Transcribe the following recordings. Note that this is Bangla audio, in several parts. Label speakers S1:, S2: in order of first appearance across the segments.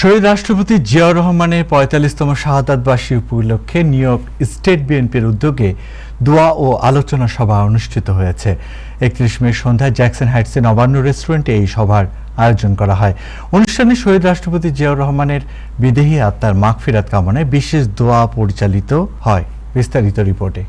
S1: শহীদ রাষ্ট্রপতি জিয়াউর রহমানের ৪৫তম শাহাদাতবার্ষিকী উপলক্ষে নিউ ইয়র্ক স্টেট বিএনপির উদ্যোগে দোয়া ও আলোচনা সভা অনুষ্ঠিত হয়েছে। ৩১ মে সন্ধ্যায় জ্যাকসন হাইটসে নবান্ন রেস্টুরেন্টে এই সভার আয়োজন করা হয়। অনুষ্ঠানে শহীদ রাষ্ট্রপতি জিয়াউর রহমানের বিদেহী আত্মার মাগফিরাত কামনায় বিশেষ দোয়া পরিচালিত হয়। বিস্তারিত রিপোর্টে।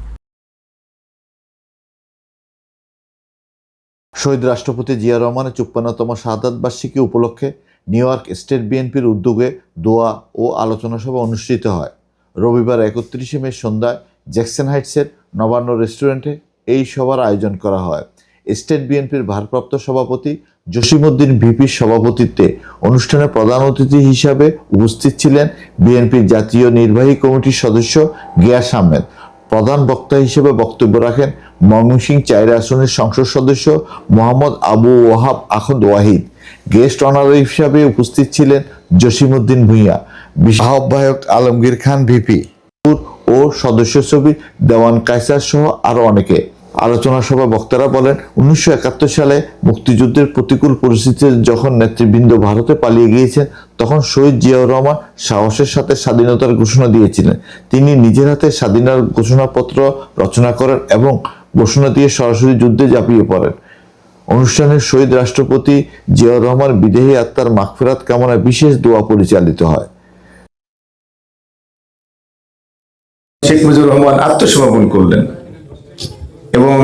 S2: শহীদ রাষ্ট্রপতি জিয়াউর রহমানের ৫৪তম শাহাদাতবার্ষিকী উপলক্ষে নিউ ইয়র্ক স্টেট বিএনপির উদ্যোগে দোয়া ও আলোচনা সভা অনুষ্ঠিত হয়। রবিবার ৩১ মে সন্ধ্যায় জ্যাকসন হাইটসের নবান্ন রেস্টুরেন্টে এই সভার আয়োজন করা হয়। স্টেট বিএনপির ভারপ্রাপ্ত সভাপতি জসিমউদ্দিন ভিপির সভাপতিত্বে অনুষ্ঠানে প্রধান অতিথি হিসাবে উপস্থিত ছিলেন বিএনপির জাতীয় নির্বাহী কমিটির সদস্য গিয়াস আহমেদ। প্রধান বক্তা হিসেবে বক্তব্য রাখেন ময়মনসিংহ ৪ আসনের সংসদ সদস্য মোহাম্মদ আবু ওয়াহাব আখন্দ ওয়াহিদ। গেস্ট অনারারি হিসাবে উপস্থিত ছিলেন জসিমউদ্দিন ভূঁইয়া, আহ্বায়ক আলমগীর খান ভিপি ও সদস্য সচিব দেওয়ান কায়সার সহ আরও অনেকে। আলোচনা সভায় বক্তারা বলেন, ১৯৭১ সালে মুক্তিযুদ্ধের প্রতিকূল পরিস্থিতিতে যখন নেতৃবৃন্দ ভারতে পালিয়ে গিয়েছেন, তখন শহীদ জিয়াউর রহমান সাহসের সাথে স্বাধীনতার ঘোষণা দিয়েছিলেন। তিনি নিজের হাতে স্বাধীনতার ঘোষণাপত্র রচনা করেন এবং ঘোষণা দিয়ে সরাসরি যুদ্ধে ঝাঁপিয়ে পড়েন। অনুষ্ঠানে শহীদ রাষ্ট্রপতি জিয়াউর রহমান বিদেহী আত্মার মাগফিরাত কামনায় বিশেষ দোয়া পরিচালিত হয়।
S3: শেখ মুজিবুর রহমান আত্মসমর্পণ করলেন এবং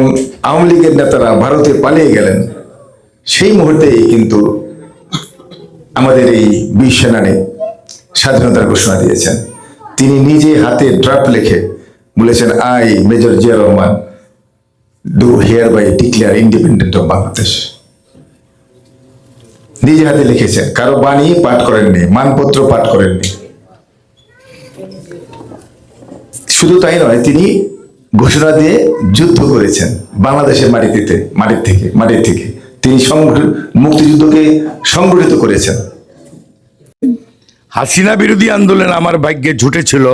S3: আওয়ামী লীগের নেতারা ভারতে পালিয়ে গেলেন। সেই মুহূর্তেই কিন্তু আমাদের এই বীর সেনানী স্বাধীনতার ঘোষণা দিয়েছেন। তিনি নিজে হাতে ড্রাফট লিখে বলেছেন, I major Zia Rahman do hereby declare independent of Bangladesh. নিজে হাতে লিখেছেন, কারো বাণী পাঠ করেননি, মানপত্র পাঠ করেননি। শুধু তাই নয়, তিনি ঘোষণা দিয়ে যুদ্ধ করেছেন বাংলাদেশের মাটির থেকে তিনি মুক্তিযুদ্ধকে সংগঠিত করেছেন।
S4: হাসিনা বিরোধী আন্দোলন আমার ভাগ্যে ঝুটেছিল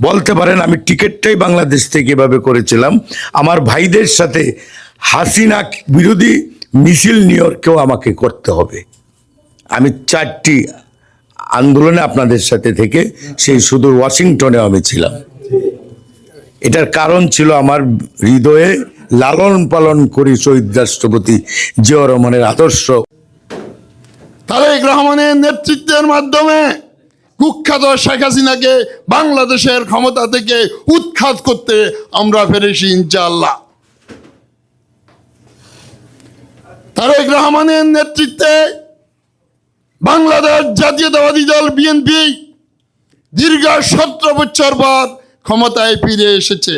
S4: বলতে পারেন। আমি টিকিটটাই বাংলাদেশ থেকে এভাবে করেছিলাম। আমার ভাইদের সাথে হাসিনা বিরোধী মিছিল নিউ ইয়র্কেও আমাকে করতে হবে। আমি 4টি আন্দোলনে আপনাদের সাথে থেকে সেই সুদূর ওয়াশিংটনে আমি ছিলাম। এটার কারণ ছিল আমার হৃদয়ে লালন পালন করি শহীদ রাষ্ট্রপতি জিয়াউর রহমানের আদর্শ।
S5: তারেক রহমানের নেতৃত্বের মাধ্যমে কুখ্যাত শেখ হাসিনাকে বাংলাদেশের ক্ষমতা থেকে উৎখাত করতে আমরা পেরেছি ইনশাআল্লাহ। তারেক রহমানের নেতৃত্বে বাংলাদেশ জাতীয়তাবাদী দল বিএনপি দীর্ঘ 17 বছর পর ক্ষমতায় ফিরে এসেছে।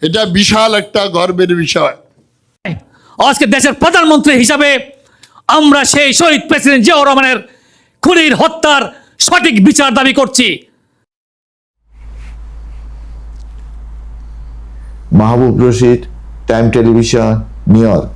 S5: এটা বিশাল একটা গর্বের বিষয়।
S6: আজকে দেশের প্রধানমন্ত্রী হিসাবে আমরা সেই শহীদ প্রেসিডেন্ট জিয়াউর রহমানের খুনির হত্যার সঠিক বিচার দাবি করছি।
S2: Mahbub Rashid, time television, New York.